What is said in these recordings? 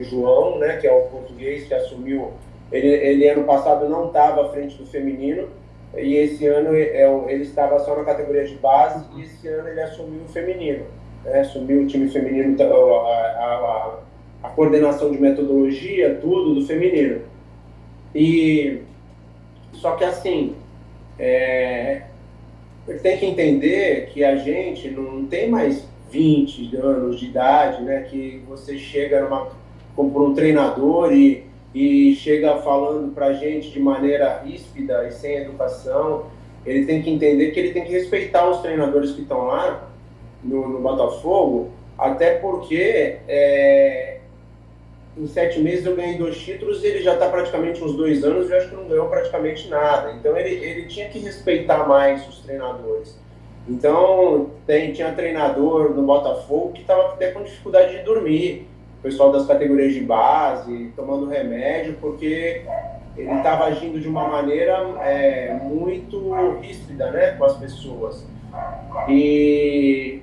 João, né, que é o português que assumiu, ele ano passado não estava à frente do feminino, e esse ano ele estava só na categoria de base, e esse ano ele assumiu o feminino, né, assumiu o time feminino, a coordenação de metodologia, tudo do feminino. E só que assim, ele tem que entender que a gente não tem mais 20 anos de idade, né, que você chega por um treinador e chega falando para a gente de maneira ríspida e sem educação. Ele tem que entender que ele tem que respeitar os treinadores que estão lá no Botafogo, até porque em 7 meses eu ganhei 2 títulos e ele já está praticamente uns 2 anos e eu acho que não ganhou praticamente nada. Então ele tinha que respeitar mais os treinadores. Então tinha treinador no Botafogo que estava até com dificuldade de dormir, o pessoal das categorias de base, tomando remédio, porque ele estava agindo de uma maneira muito ríspida, né, com as pessoas. E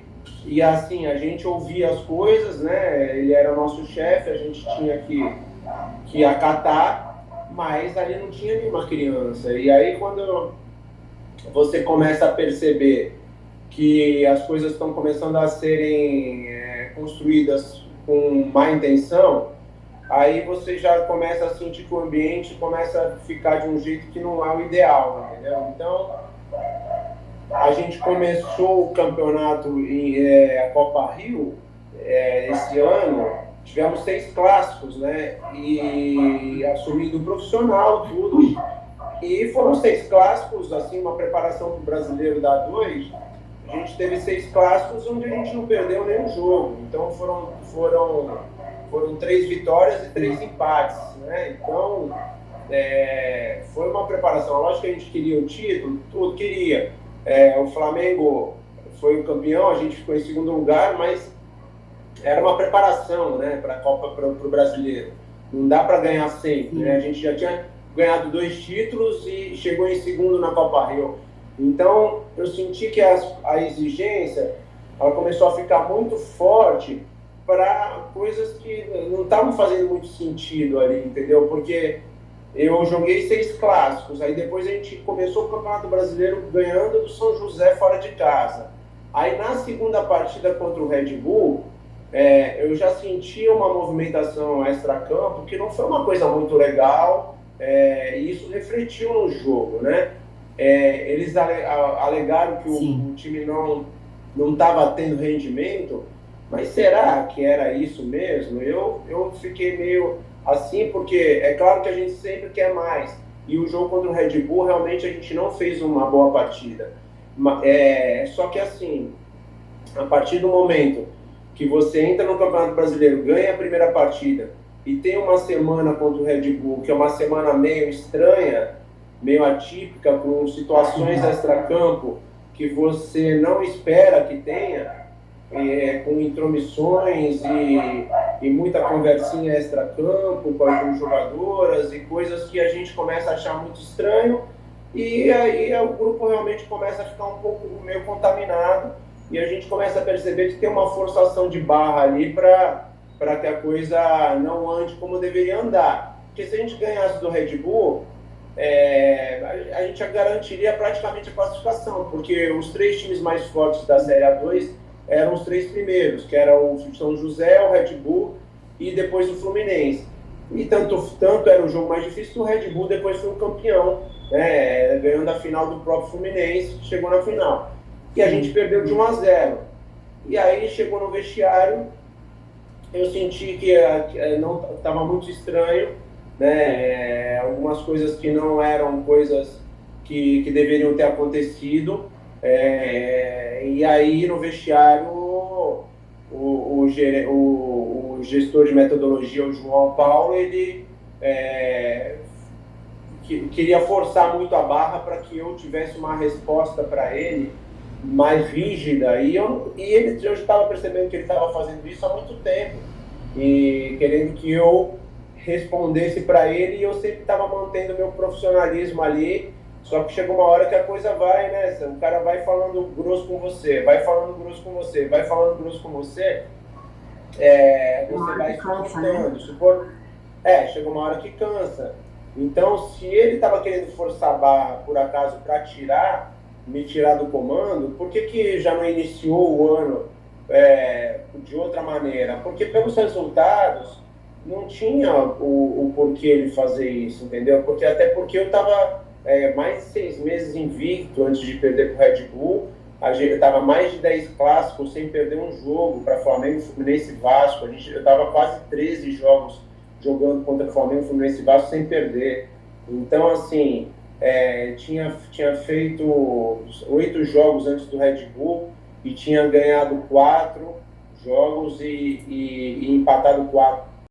assim, a gente ouvia as coisas, né? Ele era o nosso chefe, a gente tinha que acatar, mas ali não tinha nenhuma criança. E aí, quando você começa a perceber que as coisas estão começando a serem construídas com má intenção, aí você já começa a sentir que o ambiente começa a ficar de um jeito que não é o ideal, entendeu? Então, a gente começou o campeonato a Copa Rio esse ano, tivemos 6 clássicos, né? E assumindo profissional, tudo. E foram 6 clássicos, assim, uma preparação para o brasileiro da 2. A gente teve 6 clássicos onde a gente não perdeu nenhum jogo. Então foram 3 vitórias e 3 empates, né? Então foi uma preparação. Lógico que a gente queria o título, tudo queria. O Flamengo foi o campeão, a gente ficou em segundo lugar, mas era uma preparação, né, para a Copa, para o brasileiro. Não dá para ganhar sempre, né? A gente já tinha ganhado 2 títulos e chegou em segundo na Copa Rio. Então, eu senti que a exigência ela começou a ficar muito forte para coisas que não estavam fazendo muito sentido ali, entendeu? Porque eu joguei 6 clássicos, aí depois a gente começou o Campeonato Brasileiro ganhando do São José fora de casa. Aí na segunda partida contra o Red Bull, eu já senti uma movimentação extra-campo que não foi uma coisa muito legal, e isso refletiu no jogo, né? Eles alegaram que o time não estava tendo rendimento, mas será que era isso mesmo? Eu fiquei meio assim, porque é claro que a gente sempre quer mais. E o jogo contra o Red Bull, realmente a gente não fez uma boa partida. Só que assim, a partir do momento que você entra no Campeonato Brasileiro, ganha a primeira partida e tem uma semana contra o Red Bull, que é uma semana meio estranha, meio atípica, com situações extra-campo que você não espera que tenha, com intromissões e muita conversinha extra-campo com jogadoras e coisas que a gente começa a achar muito estranho, e aí o grupo realmente começa a ficar um pouco meio contaminado e a gente começa a perceber que tem uma forçação de barra ali para que a coisa não ande como deveria andar. Porque se a gente ganhasse do Red Bull, a gente garantiria praticamente a classificação, porque os 3 times mais fortes da Série A2 eram os 3 primeiros, que era o São José, o Red Bull e depois o Fluminense. E tanto era o jogo mais difícil que o Red Bull depois foi o campeão, né, ganhando a final do próprio Fluminense, chegou na final. E a gente perdeu de 1-0. E aí chegou no vestiário, eu senti que não estava muito estranho, né, algumas coisas que não eram coisas que deveriam ter acontecido. E aí no vestiário o gestor de metodologia, o João Paulo, ele queria forçar muito a barra para que eu tivesse uma resposta para ele mais rígida, e eu já estava percebendo que ele estava fazendo isso há muito tempo e querendo que eu respondesse para ele, e eu sempre estava mantendo meu profissionalismo ali. Só que chega uma hora que a coisa vai, né? O cara vai falando grosso com você, vai falando grosso com você, vai falando grosso com você, você vai se Cansa, né? limitando. Chega uma hora que cansa. Então, se ele estava querendo forçar a barra, por acaso, para me tirar do comando, por que, que já não iniciou o ano de outra maneira? Porque pelos resultados não tinha o porquê ele fazer isso, entendeu? Até porque eu estava mais de 6 meses invicto antes de perder para o Red Bull. Eu estava mais de 10 clássicos sem perder um jogo para Flamengo, Fluminense e Vasco. Eu estava quase 13 jogos jogando contra Flamengo, Fluminense e Vasco sem perder. Então, assim, tinha feito 8 jogos antes do Red Bull e tinha ganhado 4 jogos e empatado 4.